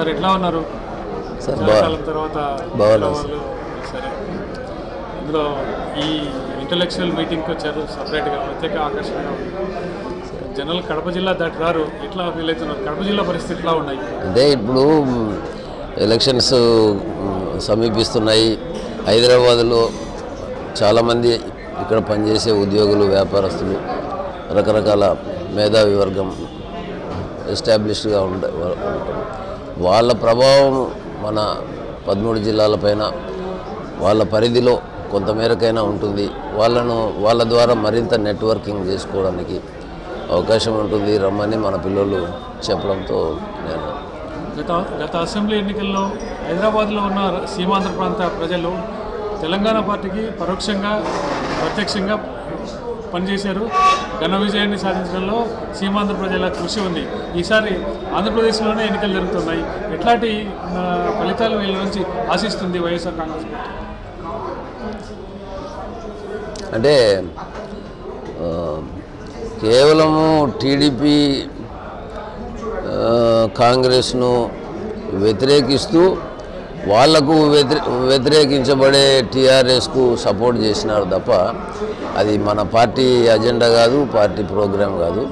Sir ఎట్లా ఉన్నారు? Sir తర్వాత బాగున్నారు. సరే, ఇందులో ఈ ఇంటలెక్చువల్ మీటింగ్కి వచ్చారు, సపరేట్గా ప్రత్యేక ఆకర్షణగా ఉంది. జనరల్ కడప జిల్లా దాటి రారు, ఎట్లా ఫీల్ అవుతున్నారు? కడప జిల్లా పరిస్థితి ఎట్లా ఉన్నాయి? అంటే ఇప్పుడు ఎలక్షన్స్ సమీపిస్తున్నాయి. హైదరాబాదులో చాలామంది ఇక్కడ పనిచేసే ఉద్యోగులు, వ్యాపారస్తులు, రకరకాల మేధావి వర్గం ఎస్టాబ్లిష్డ్గా వాళ్ళ ప్రభావం మన 13 జిల్లాలపైన వాళ్ళ పరిధిలో కొంతమేరకైనా ఉంటుంది. వాళ్ళ ద్వారా మరింత నెట్వర్కింగ్ చేసుకోవడానికి అవకాశం ఉంటుంది రమ్మని మన పిల్లలు చెప్పడంతో నేను గత అసెంబ్లీ ఎన్నికల్లో హైదరాబాద్లో ఉన్న సీమాంధ్ర ప్రాంత ప్రజలు తెలంగాణ పార్టీకి పరోక్షంగా ప్రత్యక్షంగా పనిచేశారు. ఘన విజయాన్ని సాధించడంలో సీమాంధ్ర ప్రజల కృషి ఉంది. ఈసారి ఆంధ్రప్రదేశ్లోనే ఎన్నికలు జరుగుతున్నాయి. ఎట్లాంటి ఫలితాలు వీళ్ళ నుంచి ఆశిస్తుంది వైఎస్ఆర్ కాంగ్రెస్ పార్టీ? అంటే కేవలము టీడీపీ కాంగ్రెస్ను వ్యతిరేకిస్తూ వాళ్లకు వ్యతిరేకించబడే టీఆర్ఎస్కు సపోర్ట్ చేసినారు తప్ప అది మన పార్టీ అజెండా కాదు, పార్టీ ప్రోగ్రాం కాదు.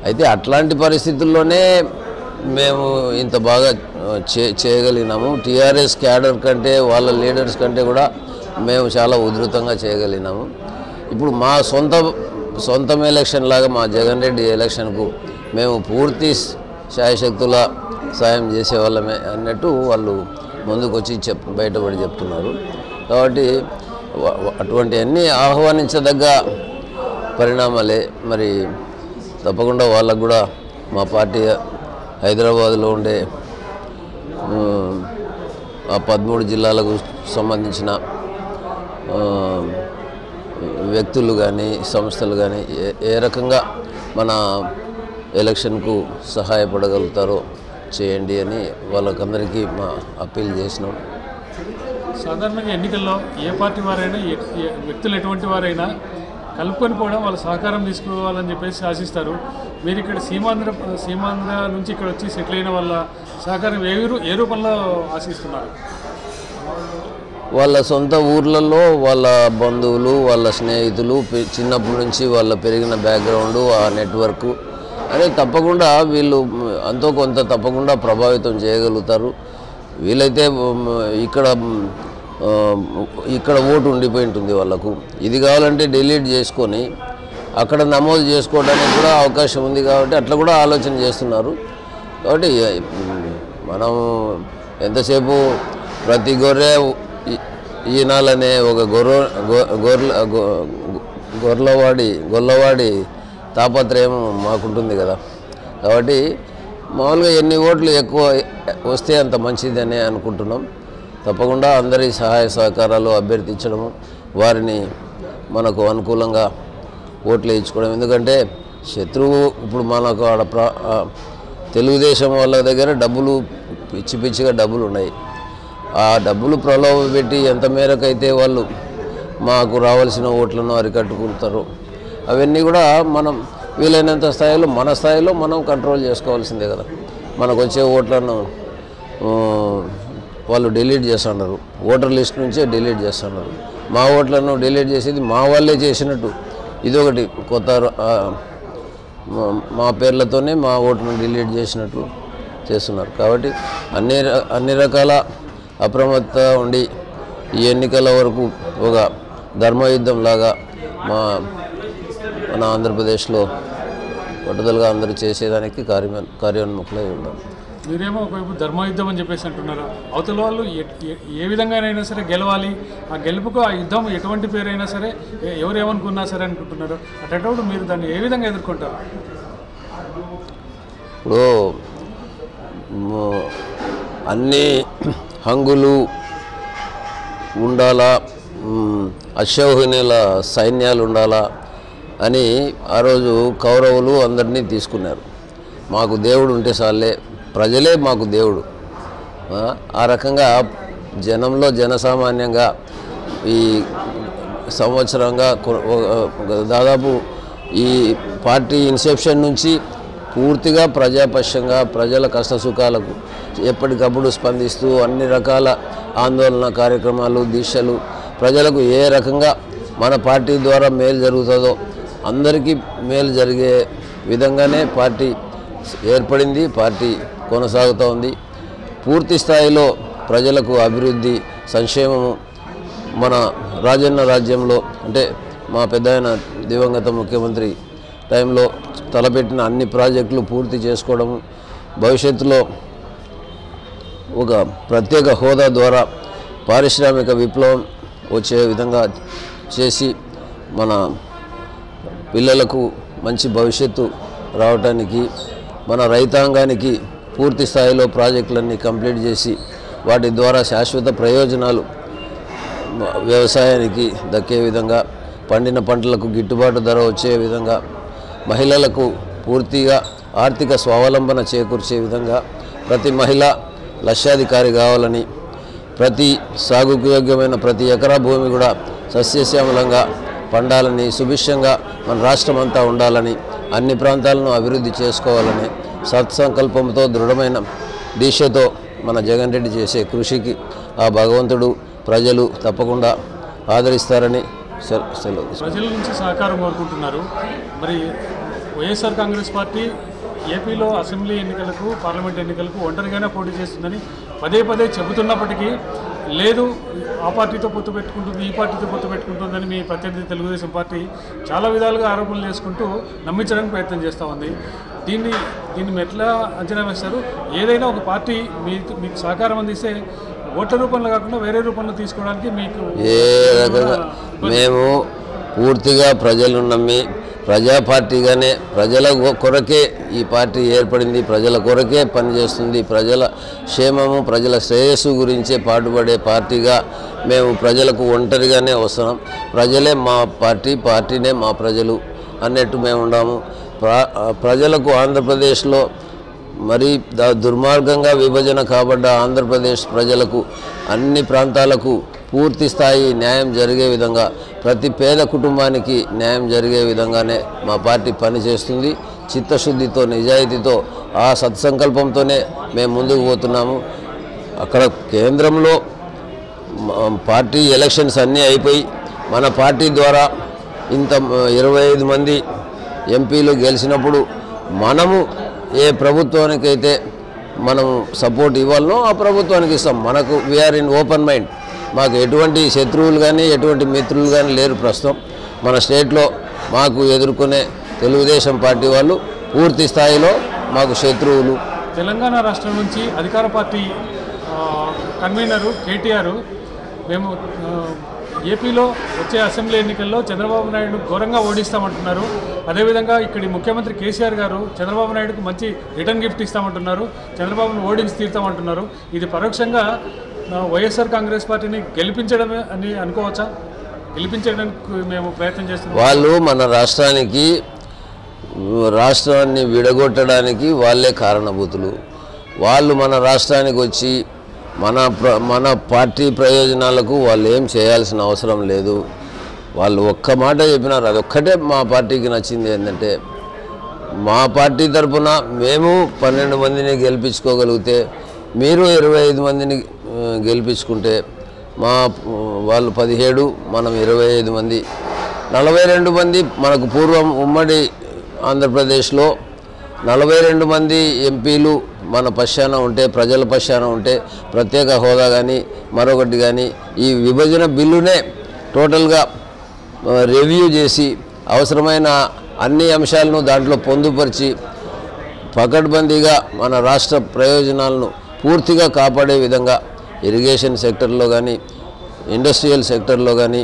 అయితే అట్లాంటి పరిస్థితుల్లోనే మేము ఇంత బాగా చేయగలిగినాము. టీఆర్ఎస్ క్యాడర్ కంటే వాళ్ళ లీడర్స్ కంటే కూడా మేము చాలా ఉధృతంగా చేయగలిగినాము. ఇప్పుడు మా సొంతం ఎలక్షన్ లాగా మా జగన్ రెడ్డి ఎలక్షన్కు మేము పూర్తి శాయశక్తుల సాయం చేసేవాళ్ళమే అన్నట్టు వాళ్ళు ముందుకు వచ్చి బయటపడి చెప్తున్నారు. కాబట్టి అటువంటి అన్నీ ఆహ్వానించదగ్గ పరిణామాలే. మరి తప్పకుండా వాళ్ళకు కూడా మా పార్టీ హైదరాబాదులో ఉండే ఆ 13 జిల్లాలకు సంబంధించిన వ్యక్తులు కానీ సంస్థలు కానీ ఏ రకంగా మన ఎలక్షన్కు సహాయపడగలుగుతారో చేయండి అని వాళ్ళకందరికీ మా అప్పీల్ చేసినాం. సాధారణంగా ఎన్నికల్లో ఏ పార్టీ వారైనా వ్యక్తులు ఎటువంటి వారైనా కలుపుకొని పోవడం, వాళ్ళ సహకారం తీసుకోవాలని చెప్పేసి ఆశిస్తారు. మీరు ఇక్కడ సీమాంధ్ర నుంచి ఇక్కడ వచ్చి సెటిల్ అయిన వాళ్ళ సహకారం ఏ రూపంలో ఆశిస్తున్నారు? వాళ్ళ సొంత ఊర్లలో వాళ్ళ బంధువులు, వాళ్ళ స్నేహితులు, చిన్నప్పటి నుంచి వాళ్ళ పెరిగిన బ్యాక్గ్రౌండు, ఆ నెట్వర్కు అనేది తప్పకుండా వీళ్ళు అంతో కొంత తప్పకుండా ప్రభావితం చేయగలుగుతారు. వీలైతే ఇక్కడ ఓటు ఉండిపోయి ఉంటుంది వాళ్ళకు. ఇది కావాలంటే డిలీట్ చేసుకొని అక్కడ నమోదు చేసుకోవడానికి కూడా అవకాశం ఉంది. కాబట్టి అట్లా కూడా ఆలోచన చేస్తున్నారు. కాబట్టి మనం ఎంతసేపు ప్రతి గొర్రె ఈనాలనే ఒక గొల్లవాడి తాపత్రయం మాకుంటుంది కదా. కాబట్టి మామూలుగా ఎన్ని ఓట్లు ఎక్కువ వస్తే అంత మంచిదని అనుకుంటున్నాం. తప్పకుండా అందరి సహాయ సహకారాలు అభ్యర్థించడము, వారిని మనకు అనుకూలంగా ఓట్లు వేయించుకోవడం. ఎందుకంటే శత్రువు ఇప్పుడు మనకు తెలుగుదేశం వాళ్ళ దగ్గర డబ్బులు పిచ్చిగా డబ్బులు ఉన్నాయి. ఆ డబ్బులు ప్రలోభ పెట్టి ఎంత మేరకైతే వాళ్ళు మాకు రావాల్సిన ఓట్లను అరికట్టుకుంటారో అవన్నీ కూడా మనం వీలైనంత స్థాయిలో మన స్థాయిలో మనం కంట్రోల్ చేసుకోవాల్సిందే కదా. మనకు వచ్చే ఓట్లను వాళ్ళు డిలీట్ చేస్తున్నారు, ఓటర్ లిస్ట్ నుంచే డిలీట్ చేస్తున్నారు. మా ఓట్లను డిలీట్ చేసేది మా వాళ్ళే చేసినట్టు ఇదొకటి కొత్త మా పేర్లతోనే మా ఓట్లను డిలీట్ చేసినట్లు చేస్తున్నారు. కాబట్టి అన్ని రకాల అప్రమత్త ఉండి ఈ ఎన్నికల వరకు ఒక ధర్మయుద్ధం లాగా మన ఆంధ్రప్రదేశ్లో పట్టుదలగా అందరూ చేసేదానికి కార్యోన్ముఖులై ఉన్నాం. మీరేమో ఒకవైపు ధర్మయుద్ధం అని చెప్పేసి అంటున్నారు. అవతల వాళ్ళు ఏ విధంగానైనా సరే గెలవాలి, ఆ గెలుపుకు ఆ యుద్ధం ఎటువంటి పేరైనా సరే ఎవరేమనుకున్నా సరే అనుకుంటున్నారు. అటప్పుడు మీరు దాన్ని ఏ విధంగా ఎదుర్కొంటారు? ఇప్పుడు అన్ని హంగులు ఉండాలా, అశ్వహునుల సైన్యాలు ఉండాలా అని ఆ రోజు కౌరవులు అందరినీ తీసుకున్నారు. మాకు దేవుడు ఉంటే చాలే, ప్రజలే మాకు దేవుడు. ఆ రకంగా జనంలో జనసామాన్యంగా ఈ సంవత్సరంగా దాదాపు ఈ పార్టీ ఇన్సెప్షన్ నుంచి పూర్తిగా ప్రజాపక్షంగా ప్రజల కష్టసుఖాలకు ఎప్పటికప్పుడు స్పందిస్తూ అన్ని రకాల ఆందోళన కార్యక్రమాలు దీక్షలు ప్రజలకు ఏ రకంగా మన పార్టీ ద్వారా మేలు జరుగుతుందో అందరికీ మేలు జరిగే విధంగానే పార్టీ ఏర్పడింది, పార్టీ కొనసాగుతూ ఉంది. పూర్తి స్థాయిలో ప్రజలకు అభివృద్ధి సంక్షేమము మన రాజన్న రాజ్యంలో అంటే మా పెద్దాయన దివంగత ముఖ్యమంత్రి టైంలో తలపెట్టిన అన్ని ప్రాజెక్టులు పూర్తి చేసుకోవడం, భవిష్యత్తులో ఒక ప్రత్యేక హోదా ద్వారా పారిశ్రామిక విప్లవం వచ్చే విధంగా చేసి మన పిల్లలకు మంచి భవిష్యత్తు రావడానికి మన రైతాంగానికి పూర్తి స్థాయిలో ప్రాజెక్టులన్నీ కంప్లీట్ చేసి వాటి ద్వారా శాశ్వత ప్రయోజనాలు వ్యవసాయానికి దక్కే విధంగా పండిన పంటలకు గిట్టుబాటు ధర వచ్చే విధంగా మహిళలకు పూర్తిగా ఆర్థిక స్వావలంబన చేకూర్చే విధంగా ప్రతి మహిళ లక్షాధికారి కావాలని ప్రతి సాగుకు యోగ్యమైన ప్రతి ఎకరా భూమి కూడా సస్యశ్యామలంగా పండాలని సుభిక్షంగా మన రాష్ట్రం అంతా ఉండాలని అన్ని ప్రాంతాలను అభివృద్ధి చేసుకోవాలని సత్సంకల్పంతో దృఢమైన దీక్షతో మన జగన్ రెడ్డి చేసే కృషికి ఆ భగవంతుడు ప్రజలు తప్పకుండా ఆదరిస్తారని సెలవు. ప్రజల నుంచి సహకారం కోరుకుంటున్నారు. మరి వైఎస్ఆర్ కాంగ్రెస్ పార్టీ ఏపీలో అసెంబ్లీ ఎన్నికలకు పార్లమెంట్ ఎన్నికలకు ఒంటరిగానే పోటీ చేస్తుందని పదే పదే చెబుతున్నప్పటికీ లేదు ఆ పార్టీతో పొత్తు పెట్టుకుంటుంది ఈ పార్టీతో పొత్తు పెట్టుకుంటుందని మీ ప్రత్యర్థి తెలుగుదేశం పార్టీ చాలా విధాలుగా ఆరోపణలు చేసుకుంటూ నమ్మించడానికి ప్రయత్నం చేస్తూ ఉంది. దీన్ని ఎట్లా అంచనా వేస్తారు? ఏదైనా ఒక పార్టీ మీకు సహకారం అందిస్తే ఓట్ల రూపంలో కాకుండా వేరే రూపంలో తీసుకోవడానికి మీకు ఏ రకంగా మేము పూర్తిగా ప్రజలు నమ్మి ప్రజా పార్టీగానే ప్రజల కొరకే ఈ పార్టీ ఏర్పడింది, ప్రజల కొరకే పనిచేస్తుంది, ప్రజల క్షేమము ప్రజల శ్రేయస్సు గురించే పాటుపడే పార్టీగా మేము ప్రజలకు ఒంటరిగానే వస్తున్నాం. ప్రజలే మా పార్టీ, పార్టీనే మా ప్రజలు అన్నట్టు మేము ఉన్నాము. ప్రజలకు ఆంధ్రప్రదేశ్లో మరి దుర్మార్గంగా విభజన కాబడ్డ ఆంధ్రప్రదేశ్ ప్రజలకు అన్ని ప్రాంతాలకు పూర్తి స్థాయి న్యాయం జరిగే విధంగా ప్రతి పేద కుటుంబానికి న్యాయం జరిగే విధంగానే మా పార్టీ పనిచేస్తుంది. చిత్తశుద్ధితో నిజాయితీతో ఆ సత్సంకల్పంతోనే మేము ముందుకు పోతున్నాము. అక్కడ కేంద్రంలో పార్టీ ఎలక్షన్స్ అన్నీ అయిపోయి మన పార్టీ ద్వారా ఇంత 25 మంది ఎంపీలు గెలిచినప్పుడు మనము ఏ ప్రభుత్వానికైతే మనం సపోర్ట్ ఇవ్వాలనో ఆ ప్రభుత్వానికి ఇస్తాం. మనకు వీఆర్ ఇన్ ఓపెన్ మైండ్. మాకు ఎటువంటి శత్రువులు కానీ ఎటువంటి మిత్రులు కానీ లేరు. ప్రస్తుతం మన స్టేట్లో మాకు ఎదుర్కొనే తెలుగుదేశం పార్టీ వాళ్ళు పూర్తి స్థాయిలో మాకు శత్రువులు. తెలంగాణ రాష్ట్రం నుంచి అధికార పార్టీ కన్వీనరు కేటీఆర్ మేము ఏపీలో వచ్చే అసెంబ్లీ ఎన్నికల్లో చంద్రబాబు నాయుడు ఘోరంగా ఓడిస్తామంటున్నారు. అదేవిధంగా ఇక్కడి ముఖ్యమంత్రి కేసీఆర్ గారు చంద్రబాబు నాయుడుకు మంచి రిటర్న్ గిఫ్ట్ ఇస్తామంటున్నారు, చంద్రబాబును ఓడించి తీరుతామంటున్నారు. ఇది పరోక్షంగా వైఎస్ఆర్ కాంగ్రెస్ పార్టీని గెలిపించడమే అని అనుకోవచ్చా? గెలిపించడానికి మేము ప్రయత్నం చేస్తున్నాం. వాళ్ళు మన రాష్ట్రాన్ని విడగొట్టడానికి వాళ్ళే కారణభూతులు. వాళ్ళు మన రాష్ట్రానికి వచ్చి మన పార్టీ ప్రయోజనాలకు వాళ్ళు ఏం చేయాల్సిన అవసరం లేదు. వాళ్ళు ఒక్క మాట చెప్పినారు, అదొక్కటే మా పార్టీకి నచ్చింది. ఏంటంటే మా పార్టీ తరఫున మేము 12 మందిని గెలిపించుకోగలిగితే మీరు 25 మందిని గెలిపించుకుంటే వాళ్ళు 17 మనం 25 మంది 42 మంది మనకు పూర్వం ఉమ్మడి ఆంధ్రప్రదేశ్లో 42 మంది ఎంపీలు మన పశ్చాన ఉంటే ప్రజల పశ్చాన ఉంటే ప్రత్యేక హోదా కానీ మరొకటి కానీ ఈ విభజన బిల్లునే టోటల్గా రివ్యూ చేసి అవసరమైన అన్ని అంశాలను దాంట్లో పొందుపరిచి పకడ్బందీగా మన రాష్ట్ర ప్రయోజనాలను పూర్తిగా కాపాడే విధంగా ఇరిగేషన్ సెక్టర్లో కానీ ఇండస్ట్రియల్ సెక్టర్లో కానీ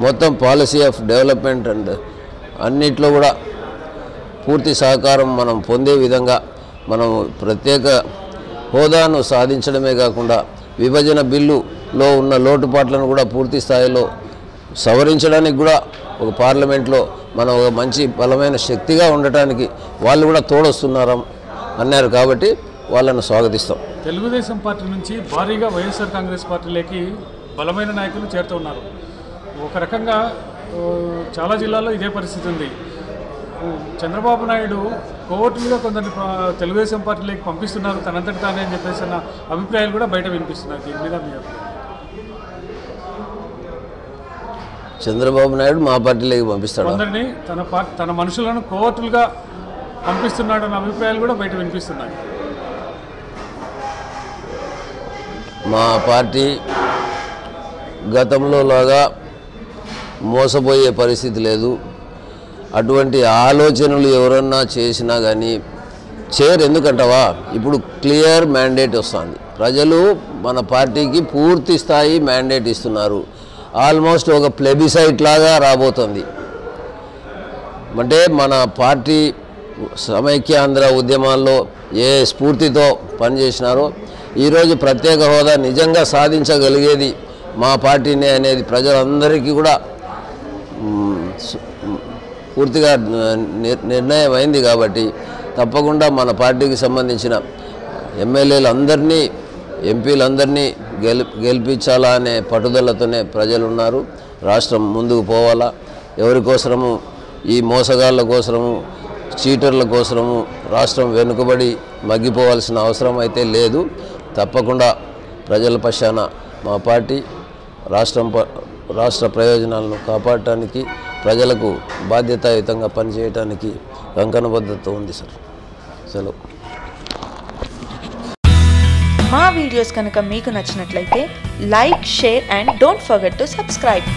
మొత్తం పాలసీ ఆఫ్ డెవలప్మెంట్ అండ్ అన్నిట్లో కూడా పూర్తి సహకారం మనం పొందే విధంగా మనం ప్రత్యేక హోదాను సాధించడమే కాకుండా విభజన బిల్లులో ఉన్న లోటుపాట్లను కూడా పూర్తి స్థాయిలో సవరించడానికి కూడా ఒక పార్లమెంట్లో మనం ఒక మంచి బలమైన శక్తిగా ఉండటానికి వాళ్ళు కూడా తోడొస్తున్నారు అన్నారు. కాబట్టి వాళ్ళను స్వాగతిస్తాం. తెలుగుదేశం పార్టీ నుంచి భారీగా వైఎస్ఆర్ కాంగ్రెస్ పార్టీలోకి బలమైన నాయకులు చేరుతున్నారు. ఒక రకంగా చాలా జిల్లాల్లో ఇదే పరిస్థితి ఉంది. చంద్రబాబు నాయుడు కోర్టులుగా కొందరిని తెలుగుదేశం పార్టీలోకి పంపిస్తున్నారు తనంతటి తానే అని చెప్పేసి అన్న అభిప్రాయాలు కూడా బయట వినిపిస్తున్నారు. దీని మీద మీ అభిప్రాయం? చంద్రబాబు నాయుడు మా పార్టీలోకి పంపిస్తాడు, కొందరిని తన మనుషులను కోర్టులుగా పంపిస్తున్నాడు అన్న అభిప్రాయాలు కూడా బయట వినిపిస్తున్నాయి. మా పార్టీ గతంలో లాగా మోసపోయే పరిస్థితి లేదు. అటువంటి ఆలోచనలు ఎవరన్నా చేసినా కానీ చేయరు. ఎందుకంటావా, ఇప్పుడు క్లియర్ మ్యాండేట్ వస్తుంది. ప్రజలు మన పార్టీకి పూర్తి స్థాయి మ్యాండేట్ ఇస్తున్నారు. ఆల్మోస్ట్ ఒక ప్లెబిసైట్ లాగా రాబోతుంది. అంటే మన పార్టీ సమైక్యాంధ్ర ఉద్యమాల్లో ఏ స్ఫూర్తితో పనిచేసినారో ఈరోజు ప్రత్యేక హోదా నిజంగా సాధించగలిగేది మా పార్టీనే అనేది ప్రజలందరికీ కూడా పూర్తిగా నిర్ణయం అయింది. కాబట్టి తప్పకుండా మన పార్టీకి సంబంధించిన ఎమ్మెల్యేలందరినీ ఎంపీలందరినీ గెలిపించాలా అనే పట్టుదలతోనే ప్రజలు ఉన్నారు. రాష్ట్రం ముందుకు పోవాలా. ఎవరి కోసము ఈ మోసగాళ్ళ కోసము చీటర్ల కోసము రాష్ట్రం వెనుకబడి మగ్గిపోవాల్సిన అవసరం అయితే లేదు. తప్పకుండా ప్రజల పక్షాన మా పార్టీ రాష్ట్ర ప్రయోజనాలను కాపాడటానికి ప్రజలకు బాధ్యతాయుతంగా పనిచేయడానికి కంకణబద్ధత ఉంది సార్. సెలవు. మా వీడియోస్ కనుక మీకు నచ్చినట్లయితే like, share and don't forget to subscribe.